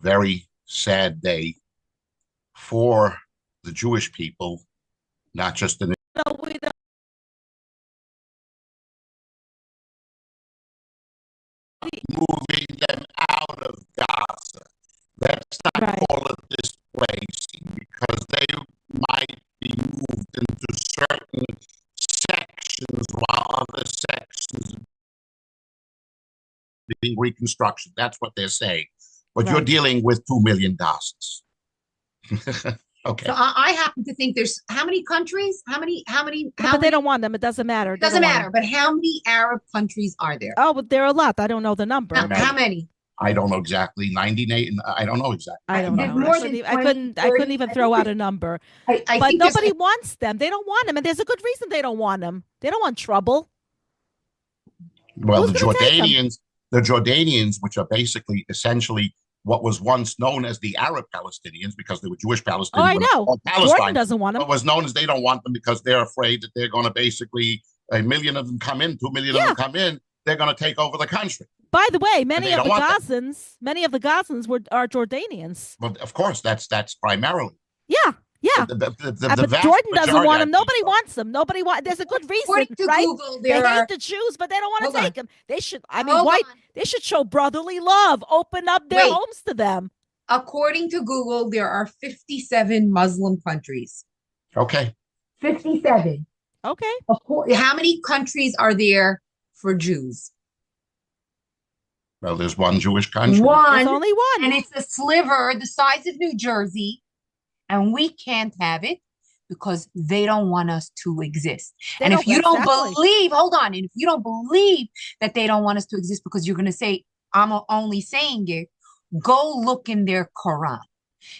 very sad day for the Jewish people, not just in No, we don't. moving them out of Gaza. Let's not Right. call it displacing because they might be moved into certain sections while other sections are being reconstruction. That's what they're saying. But you're Right. dealing with 2 million Gazans. Okay. So I happen to think there's how many countries? How many? But they don't want them. It doesn't matter. It doesn't matter. But how many Arab countries are there? Oh, but there are a lot. I don't know the number. How many? I don't know exactly. 98. I don't know exactly. I don't know. More than 20, I couldn't even throw out a number. I but think nobody wants them. They don't want them, and there's a good reason they don't want them. They don't want trouble. Well, the Jordanians, which are basically essentially what was once known as the Arab Palestinians, because they were Jewish Palestinians. Oh, I know. Jordan doesn't want them. What was known as they don't want them because they're afraid that they're going to basically 1 million of them come in, 2 million of them come in. They're going to take over the country. By the way, many of the Gazans are Jordanians. Well, of course, that's primarily. Yeah. But Jordan doesn't want them. Nobody wants them. There's a good reason, right? Google, they hate the Jews, but they don't want to take them. They should. They should show brotherly love. Open up their homes to them. According to Google, there are 57 Muslim countries. Okay. 57. Okay. How many countries are there for Jews? Well, there's one Jewish country. There's only one. And it's a sliver the size of New Jersey. And we can't have it because they don't want us to exist. And if you don't believe, hold on. And if you don't believe that they don't want us to exist because you're going to say, I'm only saying it, go look in their Quran.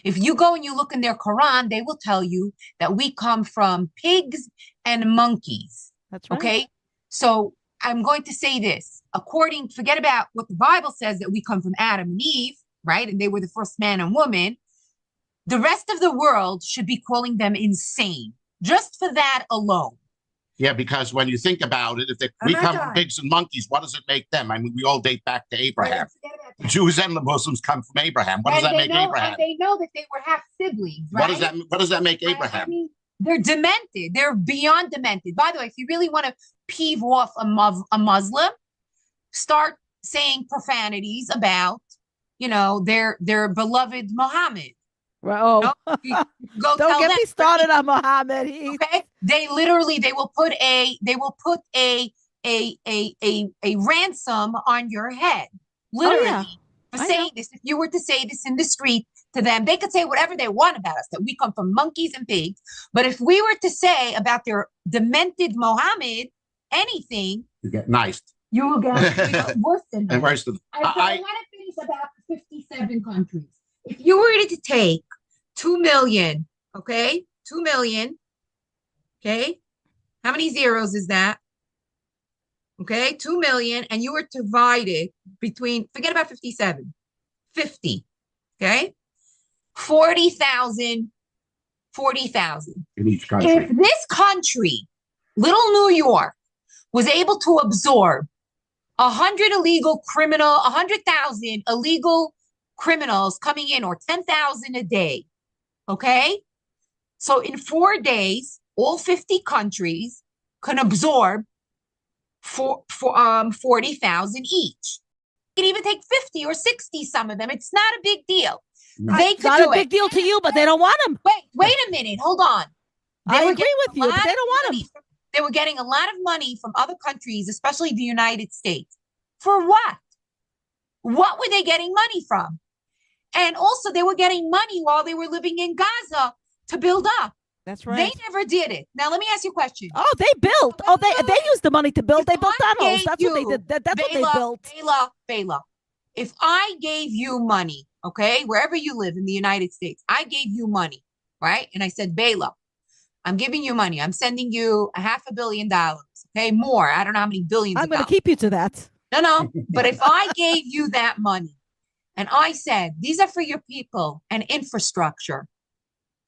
If you go and you look in their Quran, they will tell you that we come from pigs and monkeys. That's right. Okay. So I'm going to say this. Forget about what the Bible says that we come from Adam and Eve, right? And they were the first man and woman. The rest of the world should be calling them insane, just for that alone. Yeah, because when you think about it, we come from pigs and monkeys, what does it make them? I mean, we all date back to Abraham. The Jews and the Muslims come from Abraham. What does that make Abraham? And they know that they were half siblings, right? What does that make Abraham? I mean, they're demented. They're beyond demented. By the way, if you really want to peeve off a Muslim, start saying profanities about, their beloved Muhammad. Well, don't get me started on Muhammad. Okay, they will put a ransom on your head, literally, for saying this. If you were to say this in the street to them, they could say whatever they want about us, that we come from monkeys and pigs. But if we were to say about their demented Muhammad anything, you get nice. You will get worse than that. Worse than I want to finish about the 57 countries. If you were to take 2 million, okay? 2 million, okay? How many zeros is that? Okay, 2 million, and you were to divide it between, forget about 57, 50, okay? 40,000 in each country. If this country, little New York, was able to absorb 100,000 illegal criminals coming in, or 10,000 a day. Okay. So in 4 days, all 50 countries can absorb 40,000 each. You can even take 50 or 60, some of them. It's not a big deal. No. It's not a big deal to you, but they don't want them. Wait a minute. Hold on. I agree with you, but they don't want them. They were getting a lot of money from other countries, especially the United States. For what? What were they getting money from? And also, they were getting money while they were living in Gaza to build up. That's right. They never did it. Now, let me ask you a question. Oh, they built. Oh, they used the money to build. They built tunnels. That's what they did. That's what they built. Bela, if I gave you money, okay, wherever you live in the United States, I gave you money, right? And I said, Bela, I'm giving you money. I'm sending you $500 million, okay? More. I don't know how many billions. I'm going to keep you to that. No. But if I gave you that money and I said, these are for your people and infrastructure,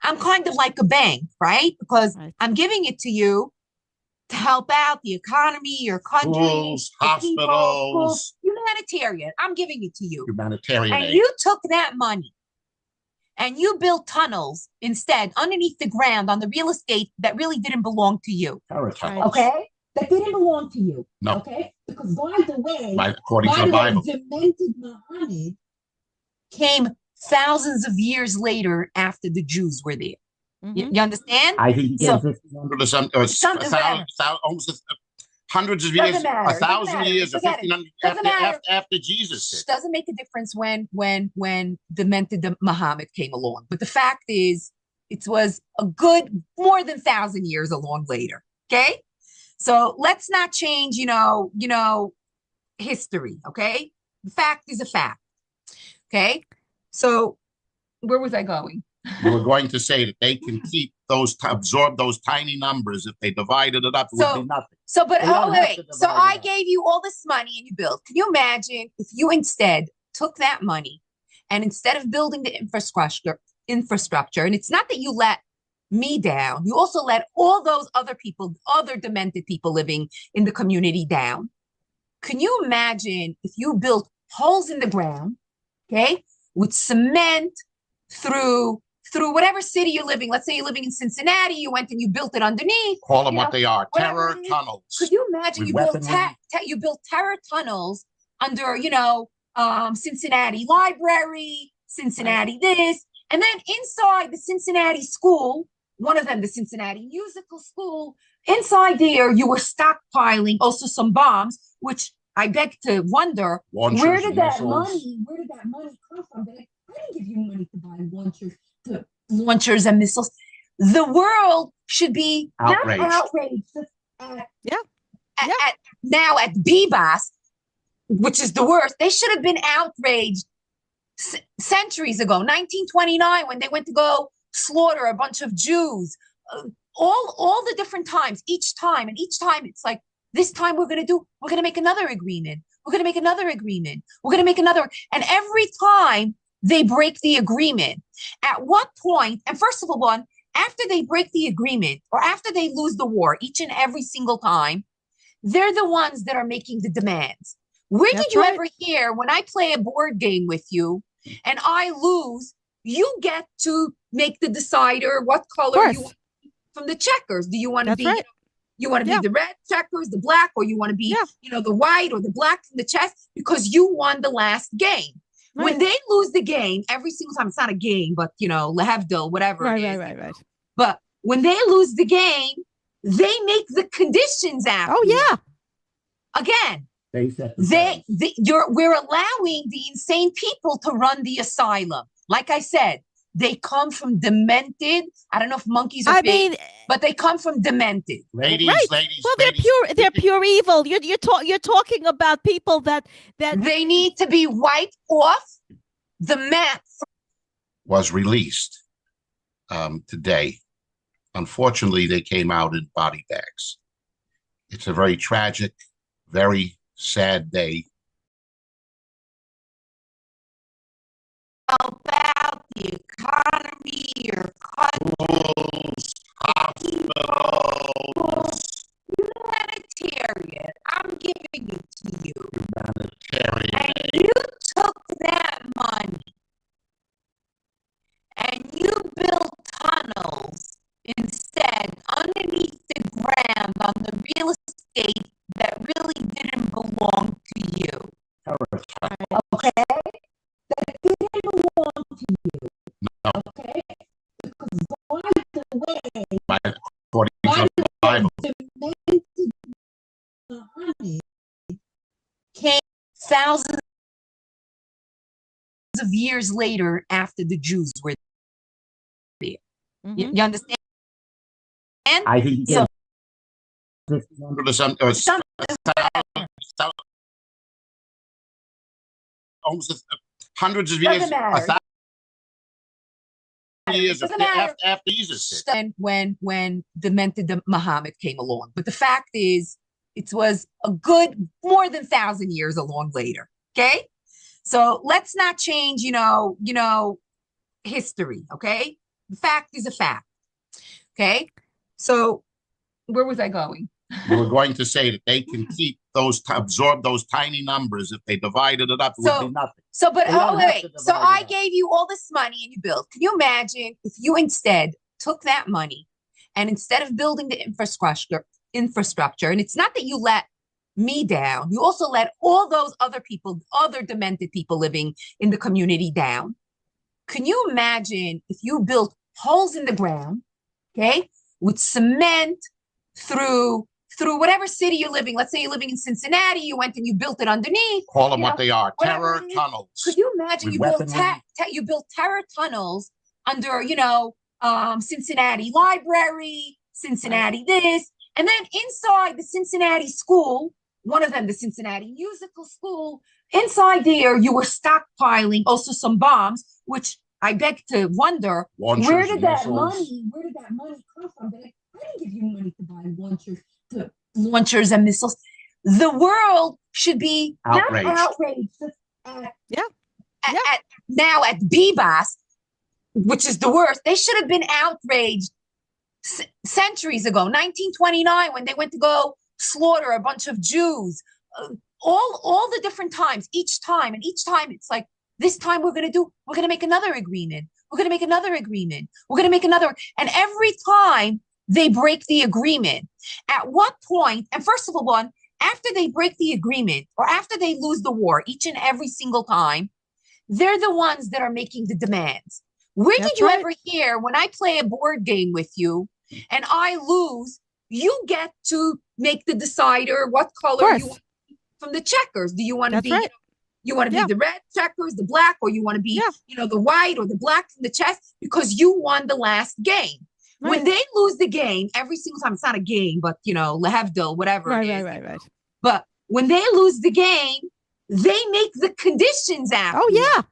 I'm kind of like a bank, right? Because I'm giving it to you to help out the economy, your country, schools, hospitals. You humanitarian. I'm giving it to you. Humanitarian And aid. you took that money and you built tunnels instead underneath the ground on the real estate that really didn't belong to you. Okay? That didn't belong to you. No. Okay? Because by the way, according to the Bible, demented Muhammad came thousands of years later after the Jews were there. You understand? I think so, 1,500 or something, or almost hundreds of years, 1,000 years, or 1,500 after Jesus. Doesn't make a difference when demented Muhammad came along. But the fact is, it was a good more than 1,000 years along later. Okay, so let's not change, history. Okay, the fact is a fact. Okay, so where was I going? You were going to say that they can absorb those tiny numbers. If they divided it up, it would be nothing. So, but wait. So I gave you all this money and you built. Can you imagine if you instead took that money and instead of building the infrastructure, and it's not that you let me down, you also let all those other people, other demented people living in the community down. Can you imagine if you built holes in the ground, okay, with cement through whatever city you're living. Let's say you're living in Cincinnati, you went and you built it underneath. Call them what they are, terror tunnels. Could you imagine you built terror tunnels under, Cincinnati Library, Cincinnati this, and then inside the Cincinnati school, one of them, the Cincinnati Musical School, inside there you were stockpiling also some bombs, which I beg to wonder, where did that money come from? I didn't give you money to buy launchers and missiles. The world should be outraged. Not outraged. Now at Bibas, which is the worst, they should have been outraged centuries ago, 1929, when they went to go slaughter a bunch of Jews. All the different times, each time it's like, this time we're going to make another agreement. We're going to make another agreement. We're going to make another. And every time they break the agreement, at what point, and first of all, after they break the agreement or after they lose the war, each and every single time, they're the ones that are making the demands. Where did you ever hear when I play a board game with you and I lose, you get to make the decider what color you want from the checkers? Do you want to be you want to be the red checkers, the black, or you want to be, the white or the black from the chess because you won the last game. Right. When they lose the game, every single time, it's not a game, but, Lehevdil, whatever it is. Right. But when they lose the game, they make the conditions after. Oh, yeah. Again, we're allowing the insane people to run the asylum. Like I said, they come from demented. I don't know if monkeys are big, but they come from demented. Ladies. Well, they're pure evil. You're talking about people that they need to be wiped off the map. Was released today. Unfortunately, they came out in body bags. It's a very tragic, very sad day. About the economy, your country, hospitals, humanitarian. I'm giving it to you. Humanitarian. And you took that money and you built tunnels instead underneath the ground on the real estate that really didn't belong to you. Okay? That didn't belong to you. No. Okay? Because by the way, according to the Bible, demented Muhammad came thousands of years later after the Jews were there. You understand? I think so. Almost hundreds of years, 1,000 years after Jesus. When demented Muhammad came along, but the fact is, it was a good more than 1,000 years along later. Okay, so let's not change, history. Okay, the fact is a fact. Okay, so where was I going? You were going to say that they can keep absorb those tiny numbers, if they divided it up, it would be nothing. So, but wait. So I gave you all this money and you built. Can you imagine if you instead took that money and instead of building the infrastructure, and it's not that you let me down, you also let all those other people, other demented people living in the community down. Can you imagine if you built holes in the ground, okay, with cement through whatever city you're living? Let's say you're living in Cincinnati, you went and you built it underneath. Call them what they are, terror tunnels. Could you imagine you built terror tunnels under, Cincinnati Library, Cincinnati this, and then inside the Cincinnati school, one of them, the Cincinnati Musical School, inside there, you were stockpiling also some bombs, which I beg to wonder, where did that money come from? I didn't give you money to buy launchers and missiles. The world should be outraged. Not outraged at Bibas, which is the worst. They should have been outraged centuries ago, 1929, when they went to go slaughter a bunch of Jews. All the different times, each time it's like, this time we're going to make another agreement. We're going to make another agreement. We're going to make another. And every time they break the agreement, at what point, and first of all, after they break the agreement or after they lose the war, each and every single time, they're the ones that are making the demands. Where did you ever hear, when I play a board game with you and I lose, you get to make the decider what color you want from the checkers? Do you want to be you want to be the red checkers, the black, or you want to be the white or the black from the chess, because you won the last game. Right. When they lose the game every single time, it's not a game, but Lehavdil, whatever it is. Right. But when they lose the game, they make the conditions after. Oh yeah.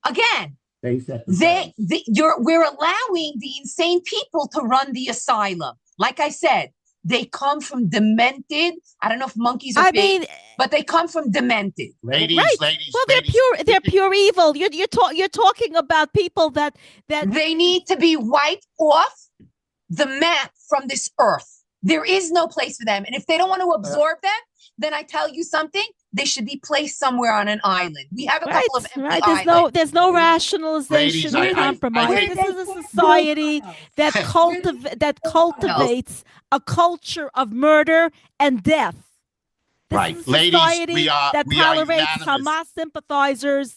Again, we're allowing the insane people to run the asylum. Like I said, they come from demented. I don't know if monkeys are but they come from demented. Ladies. Well, they're pure evil. You're talking about people that they need to be wiped off the map from this earth. There is no place for them. And if they don't want to absorb them, then I tell you something, they should be placed somewhere on an island. We have a couple of empty islands. There's no rationalization or compromise. This is a society that cultivates a culture of murder and death. This is a society that tolerates Hamas sympathizers.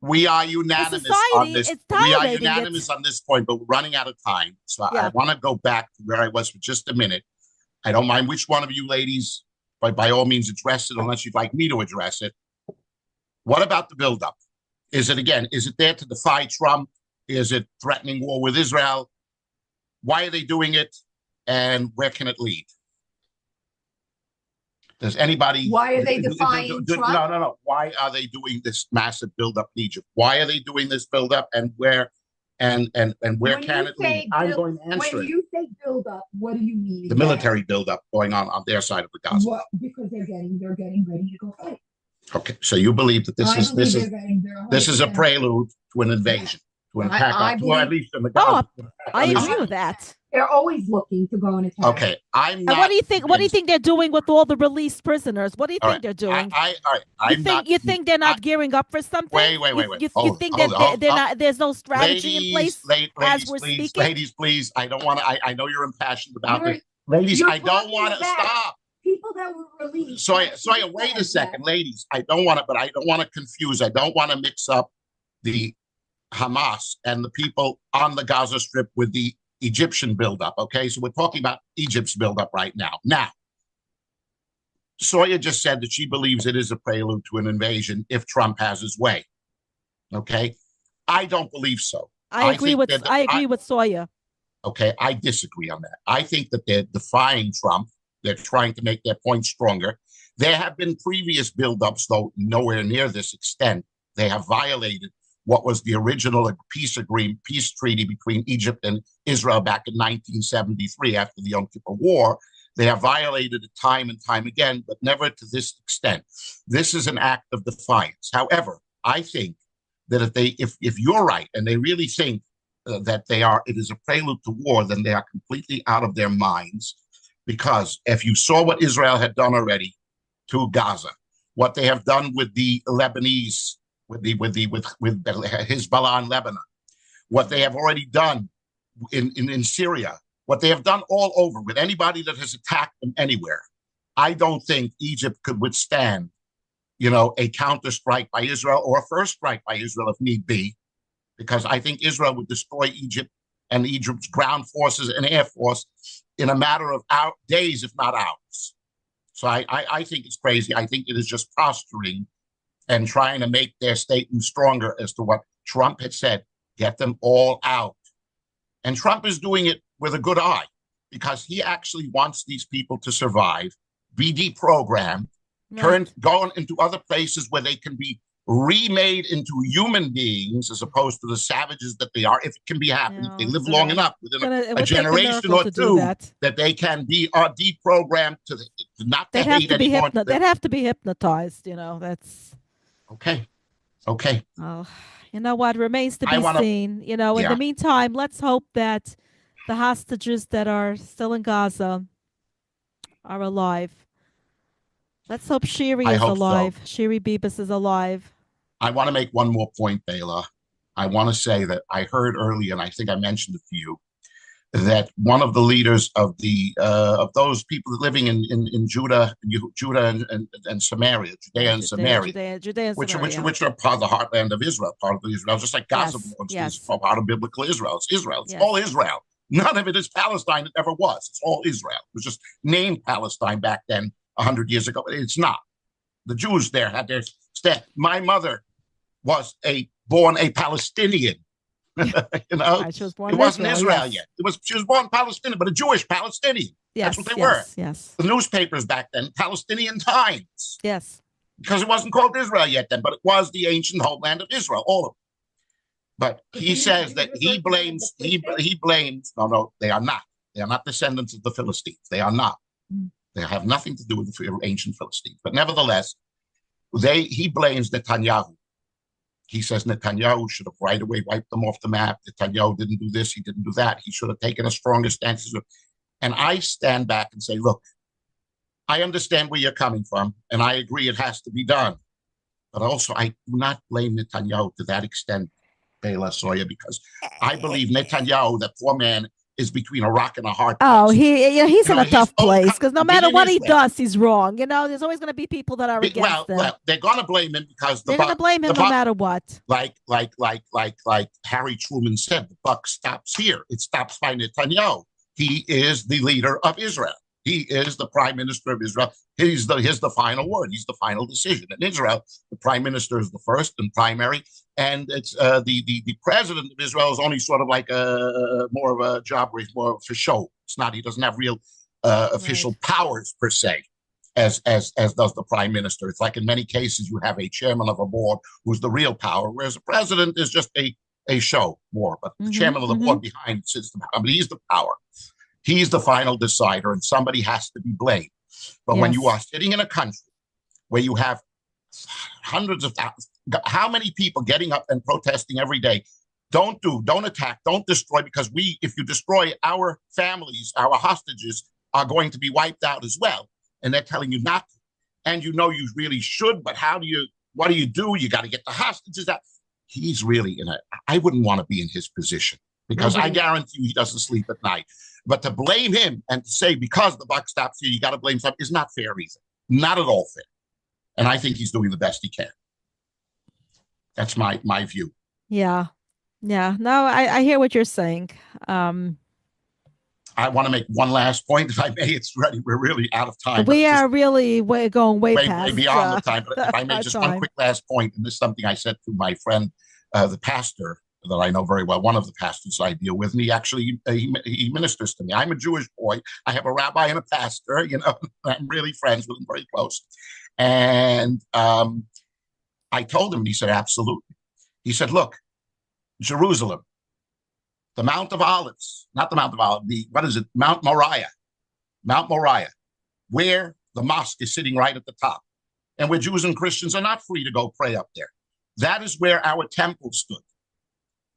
We are unanimous on this. We are unanimous on this point, but we're running out of time. So I want to go back to where I was for just a minute. I don't mind which one of you ladies, by all means, address it, unless you'd like me to address it. What about the buildup? Is it there to defy Trump? Is it threatening war with Israel? Why are they doing it? And where can it lead? Does anybody? Why are they defying Trump? No. Why are they doing this massive buildup in Egypt? Why are they doing this buildup, and where? And where can it lead? I'm going to answer it. When you say buildup, what do you mean? The military buildup going on their side of the Gaza. Because they're getting ready to go fight. Okay, so you believe that this is a prelude to an invasion, to an attack, or at least in the Gaza. I agree with that. They're always looking to go and attack. Okay, I'm not. And what do you think? What do you think they're doing with all the released prisoners? What do you think they're doing? You think they're not gearing up for something? Wait. You think that they're not? There's no strategy in place as we're speaking. Ladies, please. I don't want to. I know you're impassioned about this. Ladies, I don't want to stop. People that were released. So wait a second, ladies. I don't want to confuse. I don't want to mix up the Hamas and the people on the Gaza Strip with the Egyptian buildup. Okay, so we're talking about Egypt's buildup right now. Now, Sawyer just said that she believes it is a prelude to an invasion if Trump has his way. Okay, I don't believe so. I agree with Sawyer. Okay, I disagree on that. I think that they're defying Trump. They're trying to make their point stronger. There have been previous buildups, though nowhere near this extent. They have violated what was the original peace treaty between Egypt and Israel back in 1973 after the Yom Kippur War. They have violated it time and time again, but never to this extent. This is an act of defiance. However, I think that if you're right and they really think that it is a prelude to war, then they are completely out of their minds. Because if you saw what Israel had done already, to Gaza, what they have done with the Lebanese, with Hezbollah in Lebanon, what they have already done in Syria, what they have done all over with anybody that has attacked them anywhere. I don't think Egypt could withstand, a counter-strike by Israel or a first strike by Israel if need be, because I think Israel would destroy Egypt and Egypt's ground forces and air force in a matter of days, if not hours. So I think it's crazy. I think it is just posturing and trying to make their statement stronger as to what Trump had said, get them all out. And Trump is doing it with a good eye because he actually wants these people to survive, be deprogrammed, going into other places where they can be remade into human beings as opposed to the savages that they are, if it can be happening, if they live long enough, within a generation or two, that they can be deprogrammed to not to hate anymore. They'd have to be hypnotized, that's... Okay. Oh, you know what? Remains to be seen. In the meantime, let's hope that the hostages that are still in Gaza are alive. Let's hope Shiri is alive. So. Shiri Bibas is alive. I want to make one more point, Bela. I want to say that I heard earlier, and I think I mentioned it to you, that one of the leaders of those people living in Judah and Samaria, Judea and Samaria, which are part of the heartland of Israel, part of Israel, just like Gaza belongs to Israel, part of biblical Israel. It's Israel. It's all Israel. None of it is Palestine. It ever was. It's all Israel. It was just named Palestine back then 100 years ago. It's not. The Jews there had their step. My mother was born a Palestinian. She was born it wasn't Israel yet. She was born Palestinian, but a Jewish Palestinian. Yes, that's what they were. Yes. The newspapers back then, Palestinian Times. Yes. Because it wasn't called Israel yet then, but it was the ancient homeland of Israel, all of it. But he says that he blames. No, they are not. They are not descendants of the Philistines. They are not. They have nothing to do with the ancient Philistines. But nevertheless, he blames Netanyahu. He says Netanyahu should have right away wiped them off the map. Netanyahu didn't do this. He didn't do that. He should have taken a stronger stance. And I stand back and say, look, I understand where you're coming from, and I agree it has to be done. But also, I do not blame Netanyahu to that extent, Bela Soya, because I believe Netanyahu, that poor man, is between a rock and a hard place. Oh, he's in a tough place because no matter what he does, he's wrong. There's always going to be people that are against him. Well, they're going to blame him because they're going to blame him no matter what. Like Harry Truman said, the buck stops here. It stops by Netanyahu. He is the leader of Israel. He is the prime minister of Israel. He's the final word. He's the final decision. In Israel, the prime minister is the first and primary, and it's the president of Israel is only sort of like more of a job where he's more for show. It's not. He doesn't have real official powers per se, as does the prime minister. It's like in many cases you have a chairman of a board who's the real power, whereas the president is just a show more. But the chairman of the board behind sits the power. I mean, he's the power. He's the final decider, and somebody has to be blamed. But when you are sitting in a country where you have hundreds of thousands, how many people getting up and protesting every day? Don't attack, don't destroy, because if you destroy our families, our hostages are going to be wiped out as well. And they're telling you not to. And you really should, but what do? You got to get the hostages out. He's really I wouldn't want to be in his position, because I guarantee you he doesn't sleep at night. But to blame him and to say because the buck stops here, you got to blame something is not fair either. Not at all fair. And I think he's doing the best he can. That's my view. Yeah. No, I hear what you're saying. I want to make one last point, if I may. It's ready. We're really out of time. We are really going way past. Way beyond the time. But if I may, just one quick last point, and this is something I said to my friend, the pastor, that I know very well, one of the pastors I deal with, and he actually he ministers to me. I'm a Jewish boy. I have a rabbi and a pastor. I'm really friends with him, very close. And I told him, and he said, absolutely. He said, look, Jerusalem, the Mount of Olives, not the Mount of Olives, Mount Moriah, where the mosque is sitting right at the top, and where Jews and Christians are not free to go pray up there. That is where our temple stood.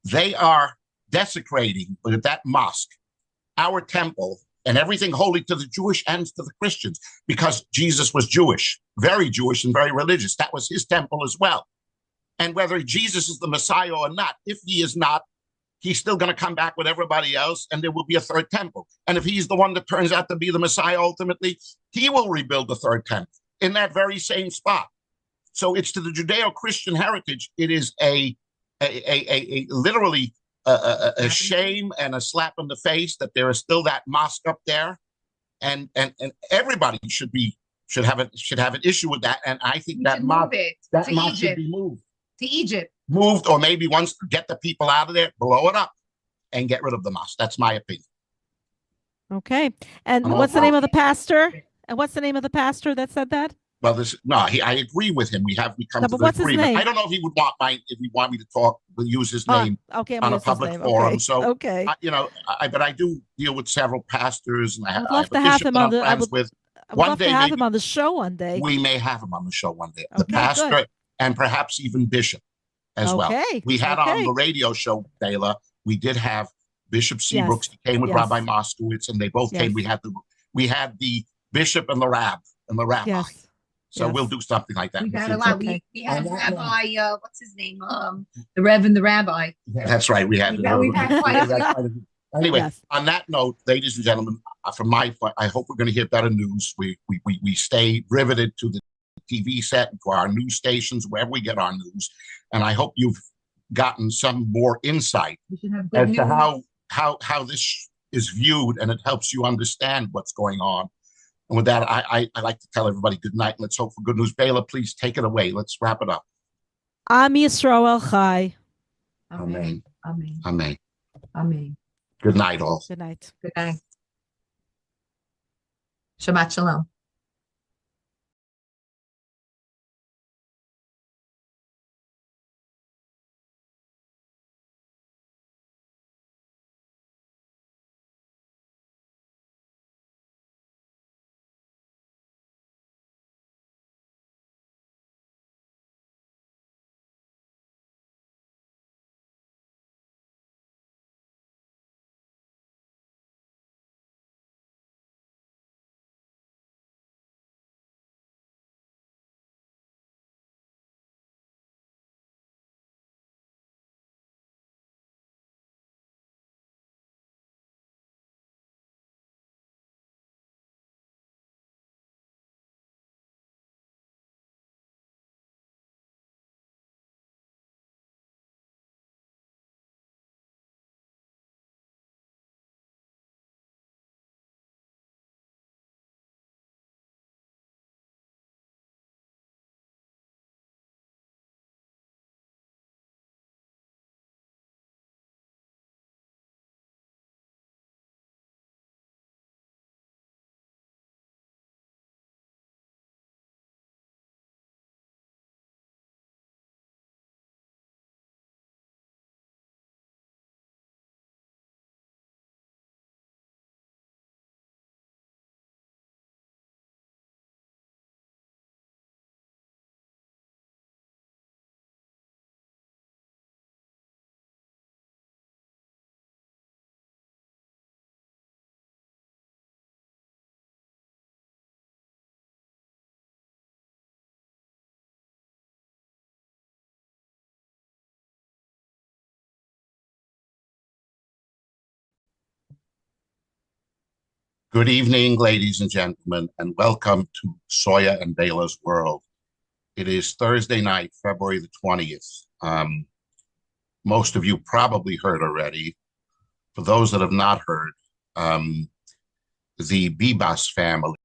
They are desecrating with that mosque, our temple, and everything holy to the Jewish and to the Christians, because Jesus was Jewish, very Jewish and very religious. That was his temple as well. And whether Jesus is the Messiah or not, if he is not, he's still going to come back with everybody else, and there will be a third temple. And if he's the one that turns out to be the Messiah ultimately, he will rebuild the third temple in that very same spot. So it's to the Judeo-Christian heritage. It is literally a shame and a slap in the face that there is still that mosque up there, and everybody should have an issue with that. And I think that mosque should be moved to Egypt, or maybe once get the people out of there, blow it up, and get rid of the mosque. That's my opinion. Okay, and what's the name of the pastor? And what's the name of the pastor that said that? Well, I agree with him. We come to the agreement. I don't know if he would want me to use his name on a public forum. Okay. So, okay. But I do deal with several pastors, and I would love to have him on I would love to have him on the show one day. We may have him on the show one day. Okay, the pastor good. And perhaps even Bishop as well. We had on the radio show, Bela, we did have Bishop Seabrooks. He came with Rabbi Moskowitz, and they both came. We had the bishop and the rabbi. Yes. So we'll do something like that. We had a lot. We had Rabbi, what's his name? The Reverend the Rabbi. That's right. We had quite a Anyway, on that note, ladies and gentlemen, from my point, I hope we're going to hear better news. We stay riveted to the TV set and to our news stations, wherever we get our news. And I hope you've gotten some more insight as to how this is viewed, and it helps you understand what's going on. And with that, I like to tell everybody good night. Let's hope for good news. Bela, please take it away. Let's wrap it up. Am Yisrael Chai. Amen. Amen. Amen. Amen. Good night, all. Good night. Good night. Shabbat shalom. Good evening, ladies and gentlemen, and welcome to Soya and Bela's World. It is Thursday night, February the 20th. Most of you probably heard already. For those that have not heard, the Bibas family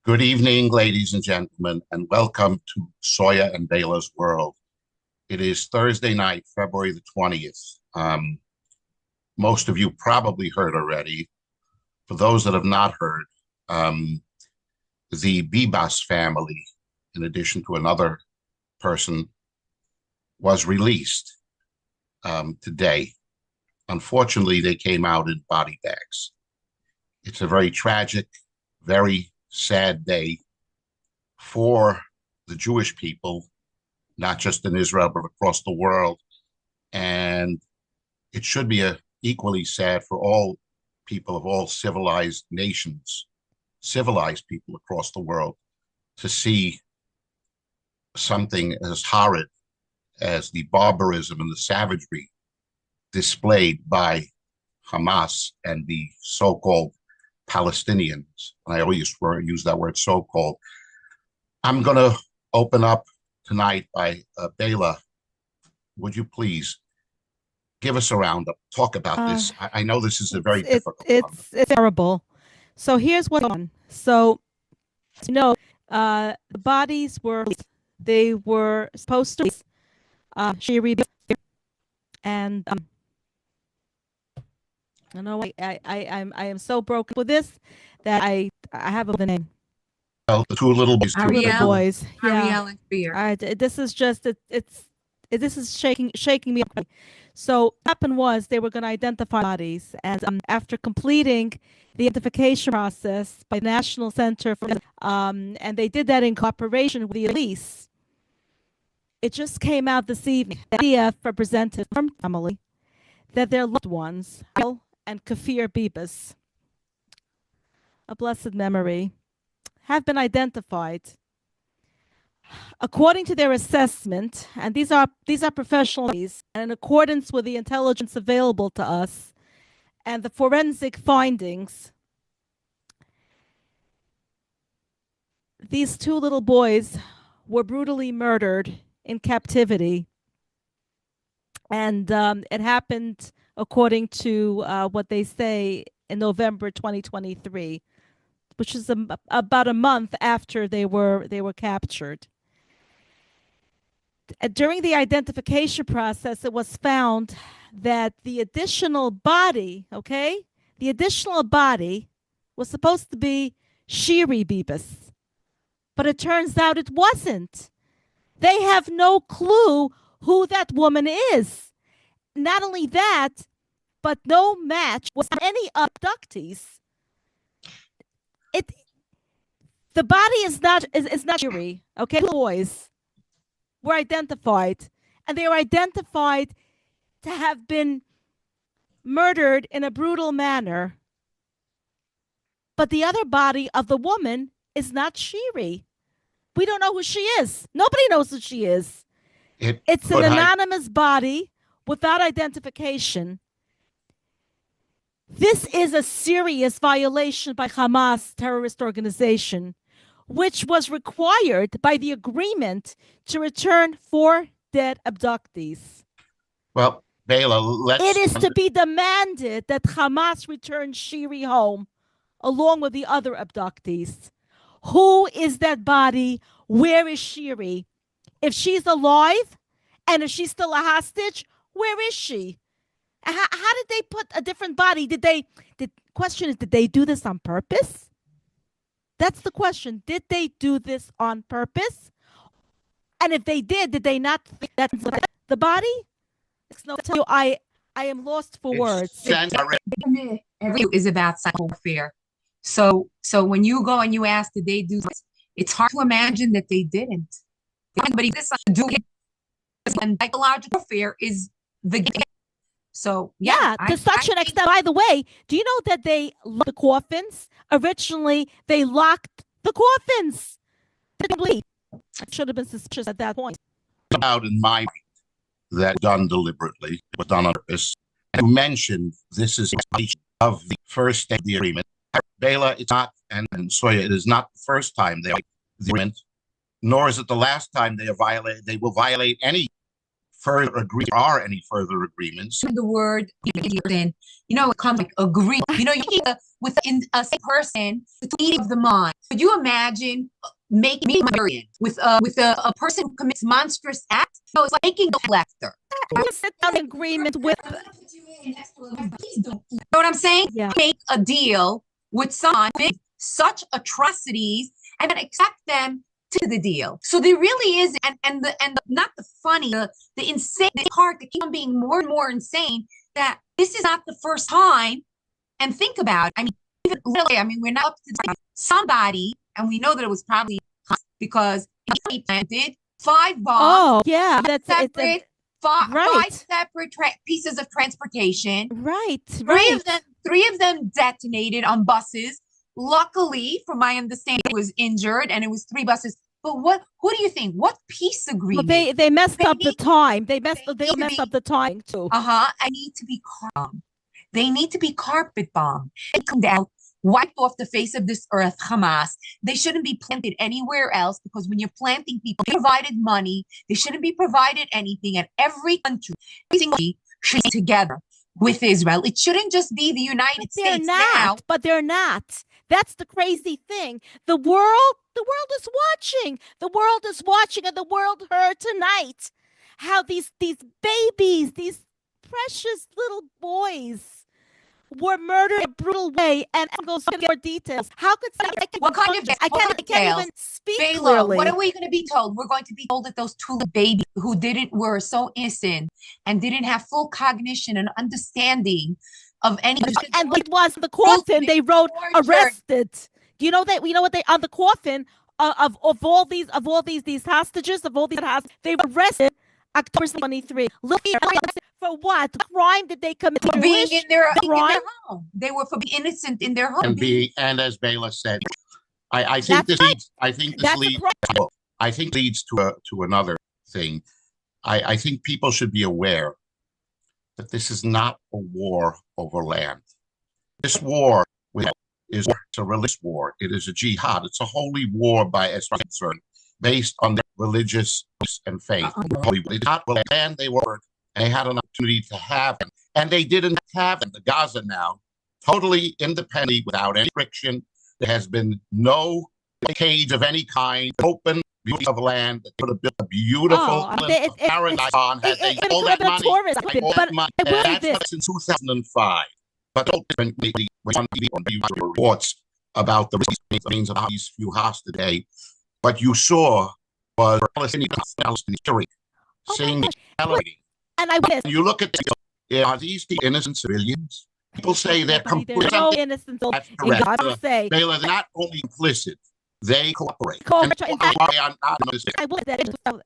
Good evening, ladies and gentlemen, and welcome to Soya and Bela's World. It is Thursday night, February the 20th. Most of you probably heard already. For those that have not heard, the Bibas family, in addition to another person, was released today. Unfortunately, they came out in body bags. It's a very tragic, very sad day for the Jewish people, not just in Israel, but across the world. And it should be equally sad for all people of all civilized nations, civilized people across the world, to see something as horrid as the barbarism and the savagery displayed by Hamas and the so-called Palestinians. And I always use that word so-called. I'm going to open up tonight by Bela. Would you please give us a roundup, talk about this? I know this is a very difficult one. It's terrible. So here's what's going on. So, the bodies they were supposed to be and you know, I am so broken with this that I have the name. Well, the two little boys. Ariel Yeah. and Cfir. This is just this is shaking me up. So what happened was they were going to identify bodies, and after completing the identification process by the National Center for and they did that in cooperation with the police. It just came out this evening that DF representative from family that their loved ones, Ariel and Cfir Bibas, a blessed memory, have been identified. According to their assessment, and these are professionals, and in accordance with the intelligence available to us and the forensic findings, these two little boys were brutally murdered in captivity. And it happened, according to what they say, in November 2023, which is about a month after they were captured. During the identification process, it was found that the additional body, was supposed to be Shiri Bibas, but it turns out it wasn't. They have no clue who that woman is. Not only that, but no match with any abductees. The body is not Shiri, okay? Boys were identified, and they were identified to have been murdered in a brutal manner. But the other body of the woman is not Shiri. We don't know who she is. Nobody knows who she is. It's an anonymous body without identification. This is a serious violation by Hamas terrorist organization, which was required by the agreement to return 4 dead abductees. Well, Bela, it is to be demanded that Hamas return Shiri home along with the other abductees. Who is that body? Where is Shiri? If she's alive and if she's still a hostage, where is she? How did they put a different body? Question is, did they do this on purpose? That's the question. Did they do this on purpose? And if they did they not think that's the body? I am lost for words. Every is about psycho warfare. So when you go and you ask, did they do this? It's hard to imagine that they didn't. Anybody this do it, and psychological warfare is the game. So yeah, to such an extent. By the way, do you know that they locked the coffins? Originally, they locked the coffins. I should have been suspicious at that point. Out in my mind that done deliberately, was done on purpose. And you mentioned this is of the first stage of the agreement. Bela, it's not, and Soya, it is not the first time they violate the agreement, nor is it the last time they will violate any further agree. There are any further agreements. The word, then it comes like agree. You with a person with the meeting of the mind. Could you imagine making me with a person who commits monstrous acts? No, it's like making a collector. I sit down in agreement with. You know what I'm saying? Yeah. Make a deal with someone with such atrocities and then accept them to the deal. So there really is, and not the funny, the insane part that keeps on being more and more insane, that this is not the first time. And think about it. I mean, even really, we're not up to somebody, and we know that it was probably because he planted 5 bombs. Oh, yeah, that's separate. Five separate pieces of transportation. Right. Three of them detonated on buses. Luckily, from my understanding, it was injured, and it was 3 buses. But who do you think? What peace agreement? Well, they messed up the time. They messed up the time too. I need to be calm. They need to be carpet bombed. They come down, wiped off the face of this earth, Hamas. They shouldn't be planted anywhere else, because when you're planting people, they provided money. They shouldn't be provided anything. And every country should be together with Israel. It shouldn't just be the United States now. But they're not. That's the crazy thing. The world is watching. The world is watching, and the world heard tonight how these babies, these precious little boys, were murdered in a brutal way, and goes into more details. How could somebody? What kind of? I can't even speak Bela, clearly. what are we going to be told? We're going to be told that those 2 babies who were so innocent and didn't have full cognition and understanding of any. And it was the coffin. They wrote arrested. Do you know that? We know what they on the coffin of all these hostages, they were arrested October 23. Look here. For what crime did they commit? For being in their home. They were for being innocent in their home. And as Bela said, I think this leads to another thing. I think people should be aware that this is not a war over land. This war is a religious war. It is a jihad. It's a holy war by as far as concerned, based on their religious and faith. It's not the land they were. And they had an opportunity to have them. And they didn't have them. The Gaza now, totally independently, without any friction. There has been no cage of any kind, open beauty of land that could have built a beautiful paradise on had they all that money. That's in 2005. But ultimately, when reports about the remains of these few hostages today, what you saw was Palestinian saying celebrating. And you look at are these the innocent civilians? People say they're complicit. No innocent. That's correct. They're not only implicit, they cooperate. I will say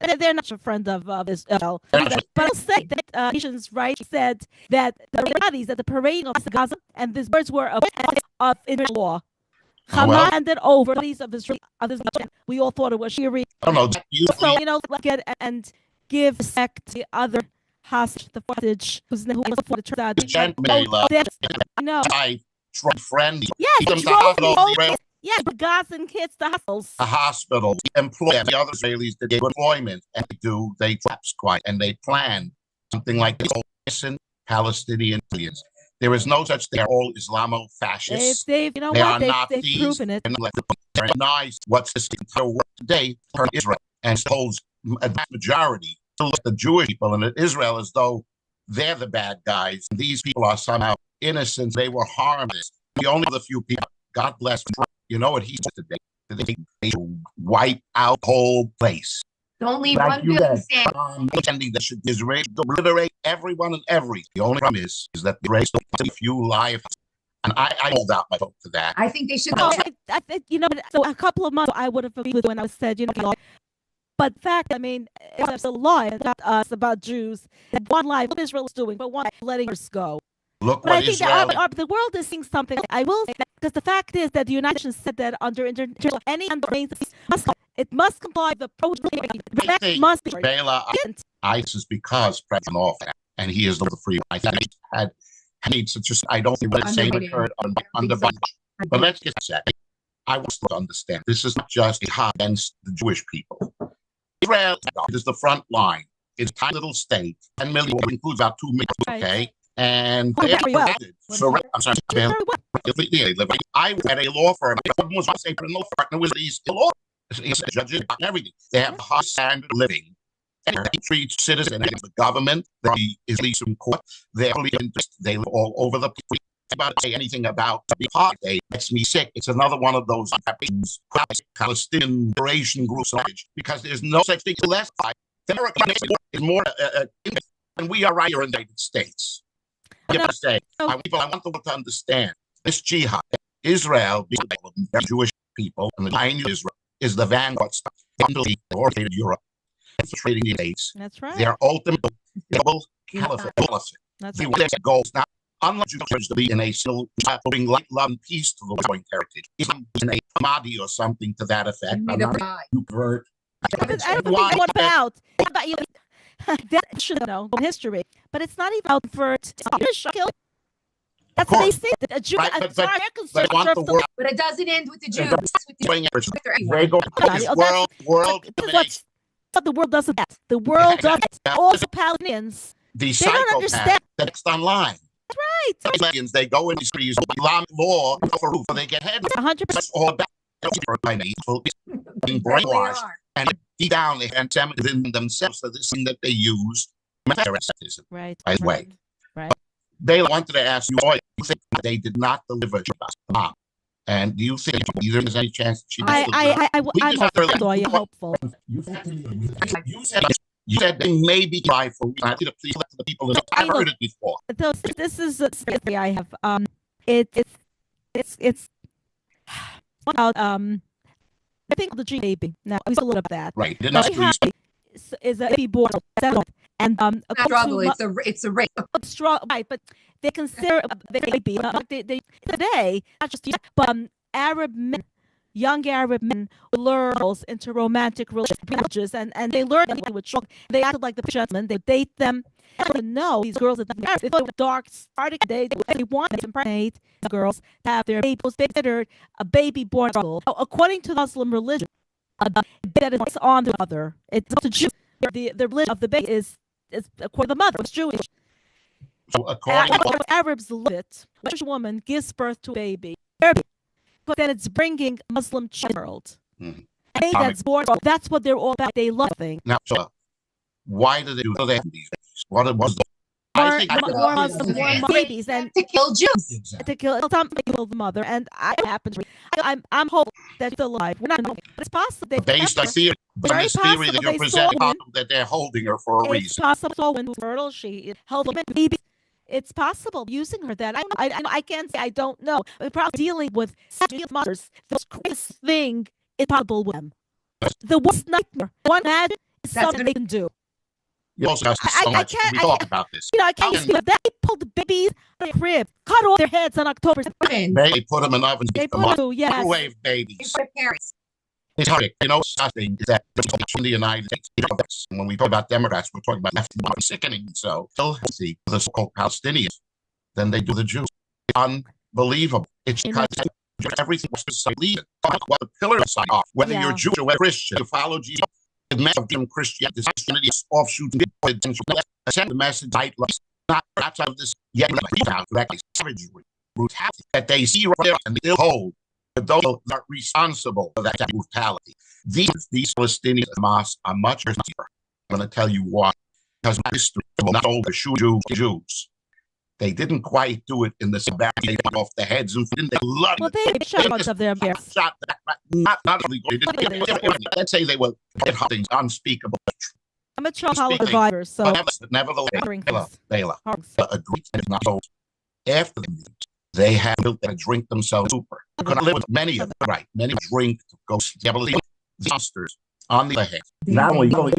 that they're not a friend of Israel. But I'll say that Nations Right said that the parading of Gaza and these words were of international law. Hamas handed over these of Israel. We all thought it was Shiri. So let's get and give respect to the other hostage, the footage who's for the church. Friendly. Yes, the Gazan kids, the hospitals. The hospitals employ the other Israelis that get employment, and they traps quite, and they plan something like this. Listen, Palestinian civilians. There is no such thing. They're all Islamo-fascists. They are Nazis. They've proven it. They're nice. What's this entire world today? Turn Israel, and suppose a majority look at the Jewish people in Israel as though they're the bad guys. These people are somehow innocent. They were harmless. The only other few people, God bless them. You know what he said today? They wipe out the whole place. Don't leave one building standing. That should Israel obliterate everyone and everything. The only problem is that the race a few lives. And I hold out my vote for that. I think they should. I think so a couple of months I would have agreed with when I said but in fact, it's a lie about us, about Jews, that one life, what Israel is doing, but one letting us go. Look but what I think Israel... the world is seeing something. I will say that, because the fact is that the United Nations said that under international, any it must comply with the pro must be. Bela, ISIS is because President Orff, and he is the free. I think it's just I don't think what it's saying occurred under Bush. But let's get set. I want to understand this is not just against the Jewish people. Israel is the front line. It's a tiny little state. 10 million includes about 2 million. Okay. And they are surrounded. I'm sorry. I read a law firm. Was my same law partner was these law judges and everything. They have a high standard of living. And he treats citizens and the government. He is least in court. They live all over the place. About to say anything about the apartheid makes me sick. It's another one of those Palestinian liberation groups because there's no such thing as less. America is more than we are right here in the United States. I want the world to understand this jihad, Israel, the Jewish people, and the Zionist Israel is the vanguard stuff. They orchestrated Europe, infiltrating the States. That's right. Their ultimate global caliphate. That's right. Their goals now. Unlike Jews to be in a still bring light, love, and peace to the joint heritage, in a Mahdi or something to that effect. I'm not you pervert. I don't think what about you. That should know history, but it's not even about for that's what they say. The Jew, right, but it doesn't end with the Jews. They go world. But the world doesn't. The world doesn't. Also, Palestinians. They don't understand. That's online. That's right. They go in these trees, Islamic law, they get head. 100%. All about being brainwashed and deep down they anti-Semitism themselves. So this thing that they use, anti-Semitism. Right. By the way, right. They wanted to ask you, do you think they did not deliver Shabbat? And do you think there's any chance that she I'm hopeful. You said they may be trifle. I need to please let the people. I've heard it before. This is a story I have. It's about I think the G baby. Now we still a little bit of that. Right. Is a baby born and struggle. It's a rape. Right, but they consider the baby. They today not just but Arab men. Young Arab men lure girls into romantic relationships, and they learn with children. They acted like the gentlemen. They date them. They don't know these girls are married. They thought dark, starting day. They want to impregnate the girls to have their baby. They considered a baby born struggle. According to Muslim religion, that is on the mother. It's up to Jews. The religion of the baby is according to the mother. It's Jewish. So according to Arabs live it. A Jewish woman gives birth to a baby. But then it's bringing a Muslim child. That's born. That's what they're all about. They love things. Now, so why do they do these things? What was the more babies and to kill Jews, exactly. To kill the mother, and I happen to. I'm hoping that she's alive. We're not knowing, but it's possible. Based on this theory that you're presenting, that they're holding her for a reason. It's possible when fertile she held a baby. It's possible using her that I can't say I don't know. We're probably dealing with mothers. The craziest thing is possible with them. The worst nightmare. One imagine is something they can do. You also have so much. We talk about this. I can't see that. They pulled the babies out of the crib, cut off their heads on October 2nd. They put them in ovens. They put them, yes. Microwave babies. It's hard. Something is that in the United States, when we talk about Democrats, we're talking about left and sickening. So, see the so-called Palestinians, then they do the Jews. It's unbelievable. It's because everything was leading. What the pillars are, whether you're Jewish or Christian, you follow Jesus. The message of Christianity is offshoots. Send the message, not out of this yet savagery, brutality that they see right there and they still hold. But those are responsible for that brutality. These Palestinians and Hamas are much deeper. I'm going to tell you why. Because history will not only shoot Jews. They didn't quite do it in the Sabbath. They cut off the heads and didn't they love it. Well, they shot most of their bears. Not only let's say they were things unspeakable. I'm a child survivor, so nevertheless, Bela agreed not so. After the meetings, they had built and drink themselves super. You could live with many of them, right? Many drink to go see the monsters. On the other hand, not only do they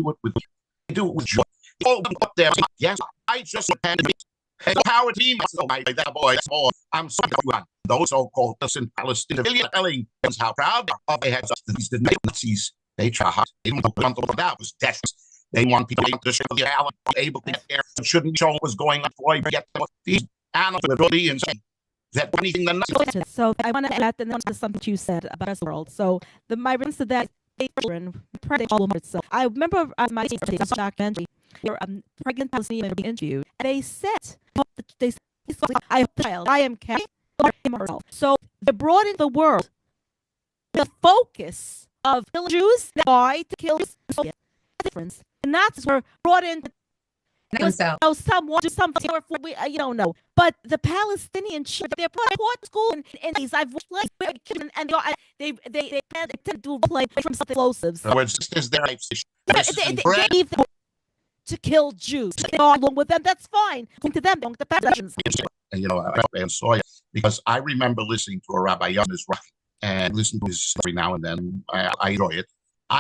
do it with joy. They up there. Yes, I just had to be. Power team. Oh my that boy, that's more. I'm sorry on those so-called in Palestine telling us how proud they had these Nazis. They tried. They want that was death. They want people to show the able to get there. Shouldn't show what was going on. Boy, get these animals would be insane. That anything the So I want to add to something you said about us world. So my reference to that children, so I remember my documentary Here, pregnant Palestinian being interviewed, and they said, "I have a child. I am carrying herself." So they brought into the world the focus of killing Jews, why to kill Jews. Difference, and that's where brought in. Someone do something for we don't know, but the Palestinian children, they're taught school in these. I've watched and they tend to do play from something explosives. In other words, this is their life. They leave to kill Jews. Along with them, that's fine. Going to them, going to Palestinians. And I saw it because I remember listening to a Rabbi Young Israeli and listening to his story now and then. I enjoy it.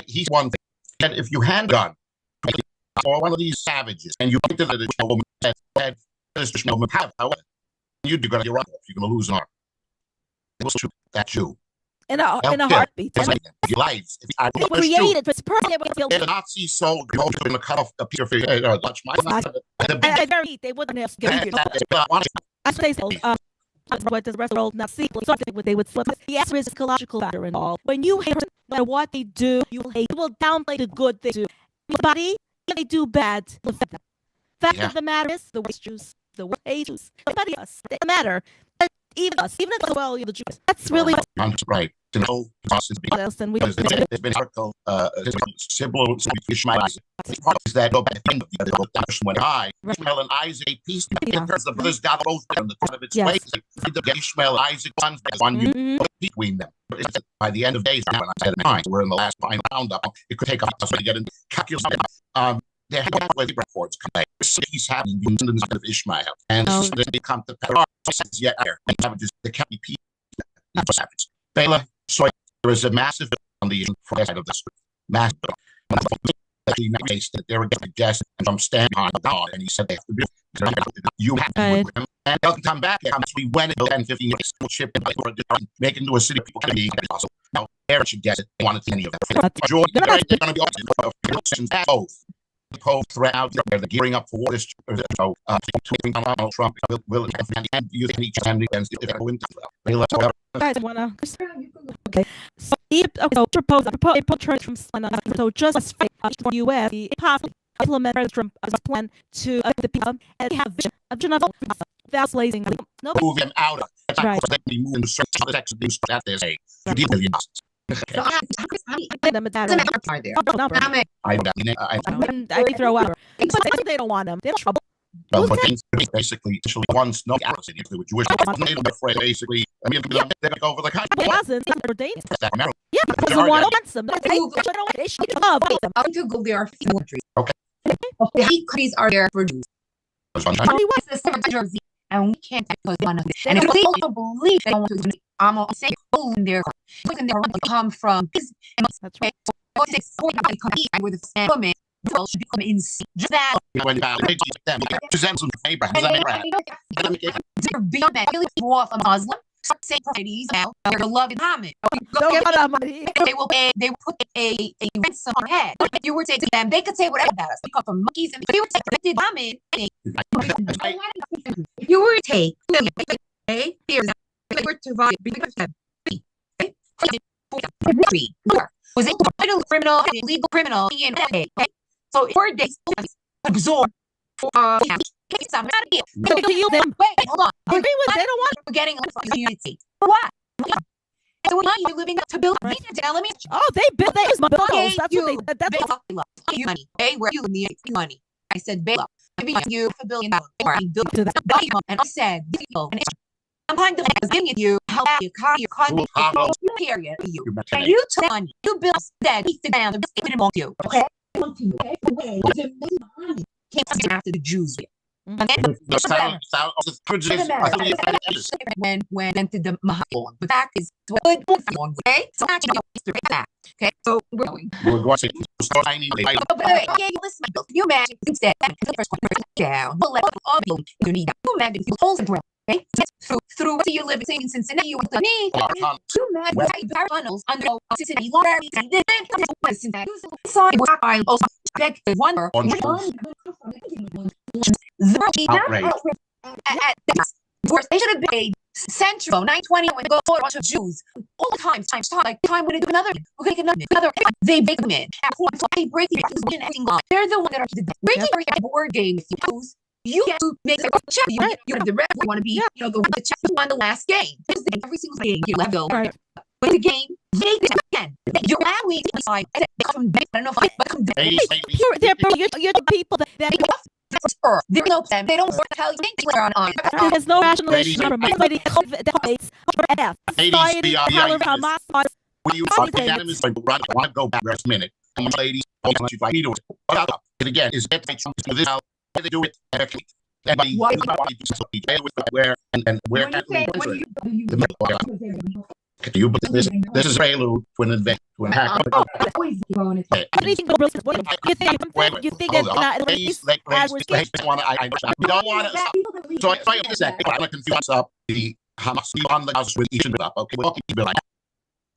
He's one thing that if you hand a gun or one of these savages and you point it at a woman that this woman have, however, you're going to lose an arm. It was that Jew. In a heartbeat. Your lives. They created this person. If a Nazi soldier going to cut off a piece of your touch my they wouldn't have given you. I say so. What does the rest of the world not see? What they would slip. The answer is psychological factor involved. When you hate no matter what they do, you will downplay the good they do. Everybody, they do bad. Fact of the matter is, the white Jews, the white Jews, everybody else, they matter. Even us, even if well, the Jews. That's really right. To know because there's been article Sybil Ishmael Isaac. Is that when Ishmael and Isaac a peace because the brothers got both on the top of its way. Ishmael Isaac one you between them. By the end of days, when I said we're in the last final roundup. It could take us to get in calculus. There have been reports come back. He's having the descendants of Ishmael, and they come to Parar. Yet there, and savages the county people. Savages. Bela saw there is a massive on the side of the street. Massive. Actually, that they were getting gas and from standing behind the dog, and he said they have to do. You have to with him, and they'll come back. We went in 10, 15 years, ship and make it into a city. People can be possible. Now, there should get it. They wanted any of that. George, they're going to be both. Pope threat out there, they're gearing up for war. Donald Trump will and you think each time against it go into guys wanna okay. So propose from so just for US the possible implement Trump's plan to the people and have vision of without blazing move them out of right. They move into the Texas being at this age. So I throw out. They don't want them. They don't trouble. Well, basically, once no Palestinians, they were Jewish. Basically, I mean, they're going to go over the country. Yeah, because they want them. They should love them. I'll Google there are few countries. Okay. Eight countries are there for Jews. What's the same Jersey? And we can't because one of them. And if they don't believe they don't want to, I'm going to say, they're come from. That's right. Where the woman should become insane. Just that. When them, present some Abraham. They're beyond that. Really off a Muslim. Say parties now. They're loving Muhammad. Don't get out of money. They will put a ransom on our head. If you were to say to them, they could say whatever about us. We come from monkeys, and if you were to say Muhammad, if you were to take, here's they were to write was it a criminal, illegal criminal, okay? So for days absorb for wait, hold on. They don't want getting unity. For what? So you're living up to build let me they build their bills. That's what they that's you money. Okay, where you need money. I said bail up. Maybe you $1 billion or I built to that and I said I'm trying to giving you help your car, your content, period. And you took money, you built that, he sit down, and put him on you. Okay? Came after the Jews. And then when entered the Mahal, the fact is good one, okay? So actually that. Okay, so we're going. We're going to okay, listen, you imagine instead the first one down, the level of you need you imagine you hold the okay? Through what you live in Cincinnati, you went to me. Two mad tunnels under Cincinnati. Cincinnati. Saw it was back to one. Outrage. They should have paid Central 920 when they go for a bunch of Jews all the time like time when they do another they break them in they break the they're the one that are breaking a board game if you lose you get to make a check you have the ref you want to be the check who won the last game every single game you have go but the game they again you're allowing I don't know if you're the people that they don't tell you there's no rationalization from somebody Hamas. When you are unanimous, I want to go back for a minute. And ladies, and again, is that this how they do it? Anybody where and where can you but this is prelude to an event to an hack. You think that we don't want to so I want to confuse up the Hamas on the house with each and up. Okay, we'll keep it like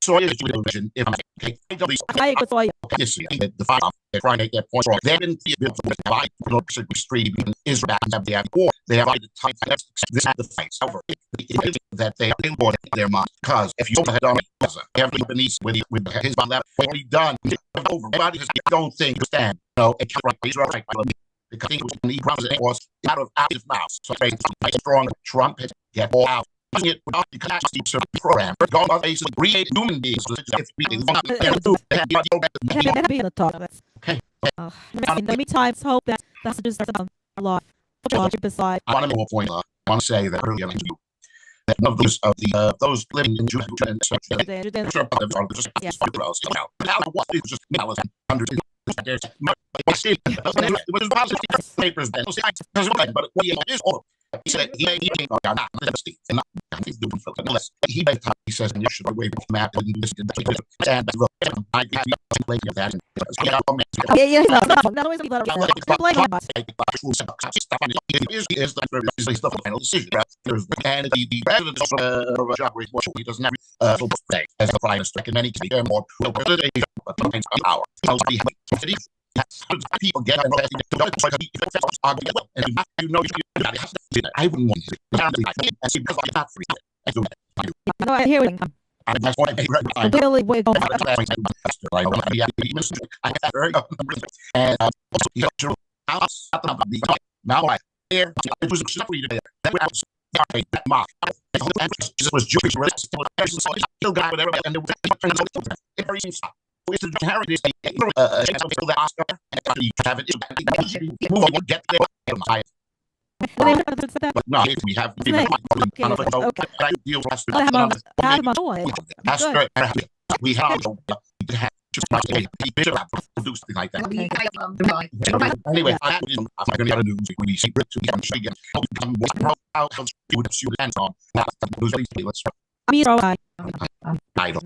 soy is vision. If I yes, the fire they're trying to make that point wrong. They've been extreme Israel have the war. They have the time this the fights. However, that they are in their mind because if you had done every Beneath with his left already done over. Everybody don't think stand. No, it can't Israel right. Because he was out of mouth. So they strong Trump has get all out. It program going on basically create human beings. Many times hope that that's just a lot. Beside, I want to point out. I want to say that earlier that of those living in Judah and he said he says you should away from map and look I that the president he doesn't have as the prime minister and many more power people get and I wouldn't want to I hear it. That's why I really wait on Jesus was Jewish, still got with everybody, and it's the heritage the Oscar have it get there. But no, we have we have produced things like that. Anyway, I'm going to get a news. We see Brit to become Shigan. How would you answer? Let's I don't